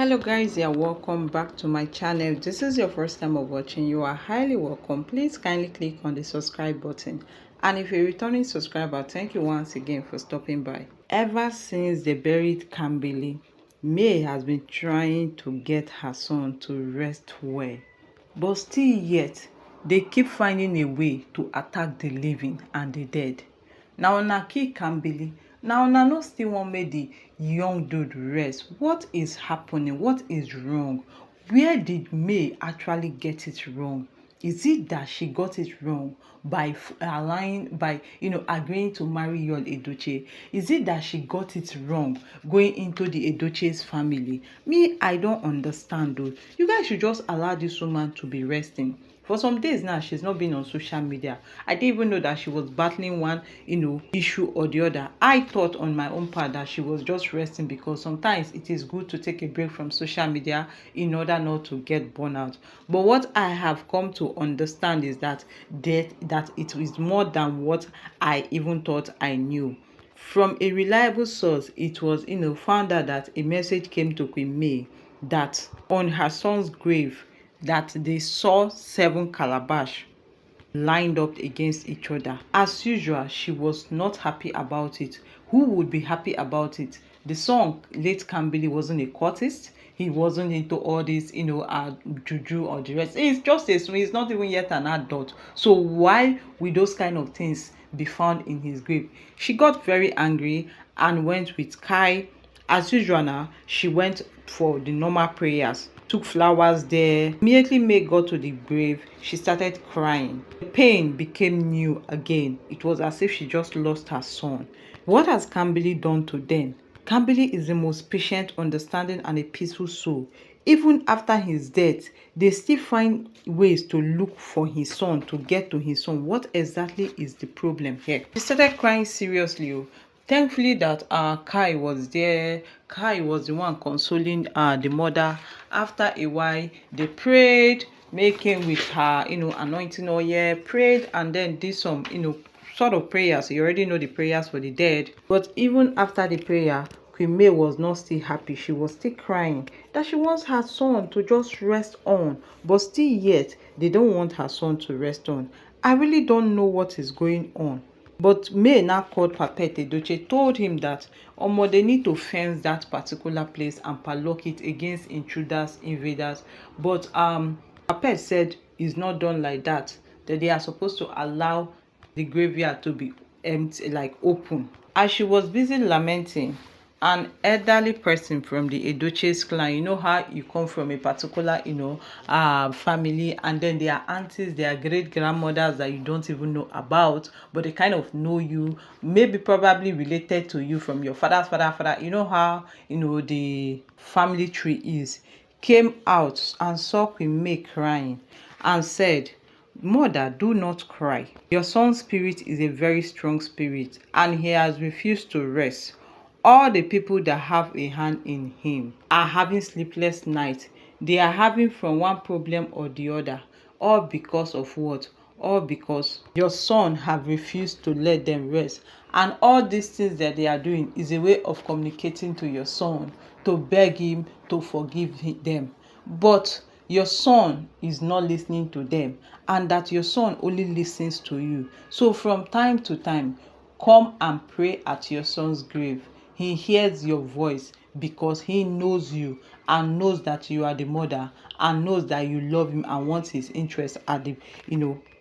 Hello guys, yeah, welcome back to my channel. This is your first time of watching. You are highly welcome. Please kindly click on the subscribe button, and if you're a returning subscriber, thank you once again for stopping by. Ever since they buried Kambili, May has been trying to get her son to rest well, but still yet they keep finding a way to attack the living and the dead. Now una kill Kambili. Now una no still wan make the young dude rest. What is happening? What is wrong? Where did May actually get it wrong? Is it that she got it wrong by agreeing to marry young Edochie? Is it that she got it wrong going into the Edochie's family? Me, I don't understand though. You guys should just allow this woman to be resting. For some days now, she's not been on social media. I didn't even know that she was battling one, issue or the other. I thought on my own part that she was just resting because sometimes it is good to take a break from social media in order not to get burnout. But what I have come to understand is that it is more than what I even thought I knew. From a reliable source, it was, found out that a message came to Queen May that on her son's grave, that they saw 7 calabash lined up against each other. As usual, she was not happy about it. Who would be happy about it? The son, late Kambili, wasn't a cultist. He wasn't into all this, juju or the rest. He's just he's not even yet an adult. So why would those kind of things be found in his grave? She got very angry and went with Kai. As usual now, she went for the normal prayers, took flowers there. Immediately May got to the grave, she started crying. The pain became new again. It was as if she just lost her son. What has Kambili done to them? Kambili is the most patient, understanding, and a peaceful soul. Even after his death, they still find ways to look for his son, to get to his son. What exactly is the problem here? She started crying seriously. Thankfully that Kai was there. Kai was the one consoling the mother. After a while, they prayed, making with her, anointing oil, prayed, and then did some, sort of prayers. You already know the prayers for the dead. But even after the prayer, Queen May was not still happy. She was still crying that she wants her son to just rest on. But still yet, they don't want her son to rest on. I really don't know what is going on. But May now called Papet Edochie, told him that they need to fence that particular place and padlock it against intruders, invaders. But Papet said it's not done like that. That they are supposed to allow the graveyard to be empty, like open. As she was busy lamenting, an elderly person from the Edochie's clan, you know how you come from a particular, family, and then there are aunties, there are great grandmothers that you don't even know about, but they kind of know you, maybe probably related to you from your father's father. You know how, the family tree is. Came out and saw Queen May crying and said, "Mother, do not cry. Your son's spirit is a very strong spirit, and he has refused to rest. All the people that have a hand in him are having sleepless nights. They are having from one problem or the other. All because of what? All because your son have refused to let them rest. And all these things that they are doing is a way of communicating to your son, to beg him to forgive them. But your son is not listening to them, and that your son only listens to you. So from time to time, come and pray at your son's grave. He hears your voice because he knows you and knows that you are the mother and knows that you love him and wants his interest at the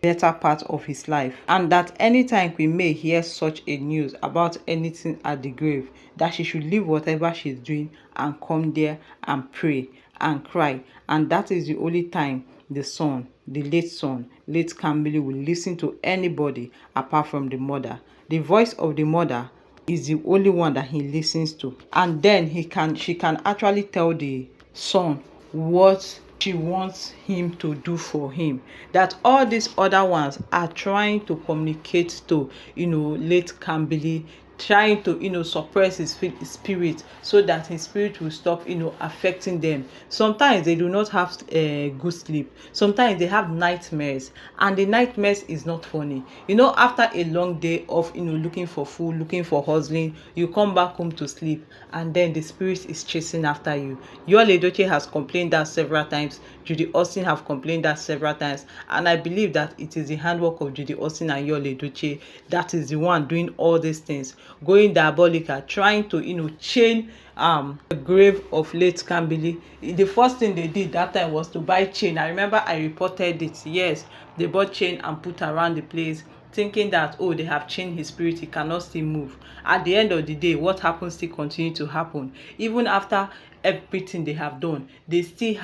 better part of his life. And that anytime we may hear such a news about anything at the grave, that she should leave whatever she's doing and come there and pray and cry. And that is the only time the son, the late son, late Kambili, will listen to anybody apart from the mother. The voice of the mother is the only one that he listens to, and then she can actually tell the son what she wants him to do for him. That all these other ones are trying to communicate to late Kambili, trying to suppress his spirit so that his spirit will stop affecting them. Sometimes they do not have good sleep. Sometimes they have nightmares, and the nightmares is not funny. After a long day of looking for food, looking for hustling, you come back home to sleep, and then the spirit is chasing after you. Your Edochie has complained that several times. Judy Austin have complained that several times, and I believe that it is the handwork of Judy Austin and your Edochie that is the one doing all these things, going diabolical, trying to chain the grave of late Kambili. The first thing they did that time was to buy chain. I remember I reported it. Yes, they bought chain and put around the place, thinking that, oh, they have chained his spirit, he cannot still move. At the end of the day, what happens still continue to happen. Even after everything they have done, they still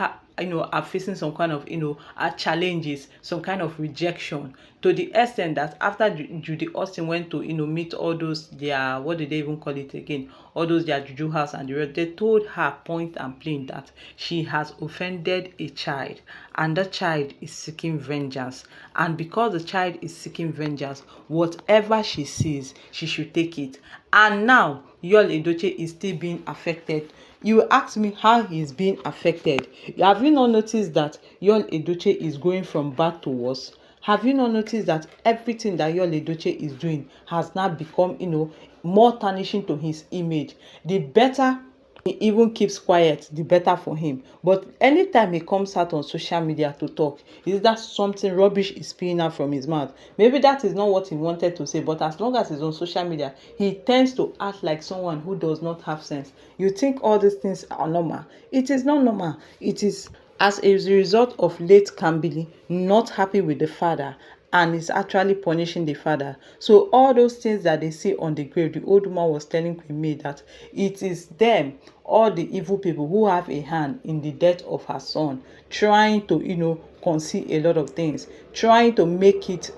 are facing some kind of challenges, some kind of rejection, to the extent that after Judy Austin went to meet all those their, what did they even call it again, all those their juju house and the rest, they told her point and plain that she has offended a child, and the child is seeking vengeance. And because the child is seeking vengeance, whatever she sees, she should take it. And now Yul Edochie is still being affected. You ask me how he is being affected. Have you not noticed that Yul Edochie is going from bad to worse? Have you not noticed that everything that Yul Edochie is doing has now become more tarnishing to his image? The better he even keeps quiet, the better for him. But anytime he comes out on social media to talk, is that something rubbish is spilling out from his mouth? Maybe that is not what he wanted to say, but as long as he's on social media, he tends to act like someone who does not have sense. You think all these things are normal? It is not normal. It is as a result of late Kambili not happy with the father, and is actually punishing the father. So all those things that they see on the grave, the old woman was telling Queen May that it is them, all the evil people who have a hand in the death of her son, trying to conceal a lot of things, trying to make it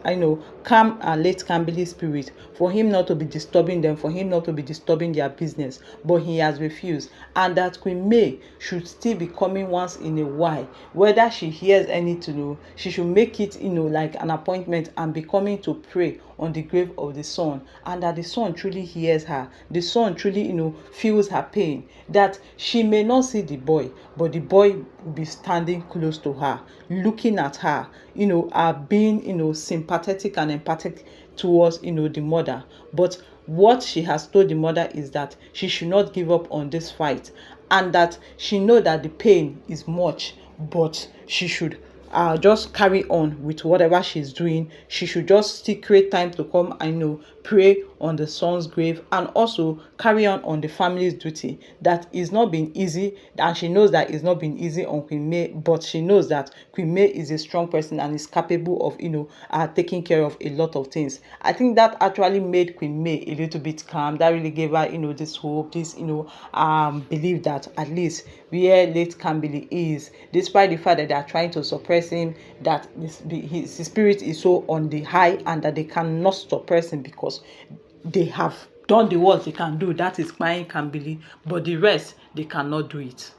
calm and late Kambili's spirit, for him not to be disturbing them, for him not to be disturbing their business. But he has refused, and that Queen May should still be coming once in a while. Whether she hears anything, she should make it like an appointment and be coming to pray on the grave of the son, and that the son truly hears her, the son truly feels her pain, that she may not see the boy, but the boy will be standing close to her, looking at her, being sympathetic and empathic towards the mother. But what she has told the mother is that she should not give up on this fight, and that she know that the pain is much, but she should just carry on with whatever she's doing. She should just still create time to come and pray on the son's grave, and also carry on the family's duty. That is not been easy, and she knows that it's not been easy on Queen May, but she knows that Queen May is a strong person and is capable of taking care of a lot of things. I think that actually made Queen May a little bit calm. That really gave her this hope, this belief that at least where late Kambili is, despite the fact that they are trying to suppress him, that his spirit is so on the high, and that they cannot suppress him because they have done the worst they can do, that is buying Kambili, but the rest they cannot do it.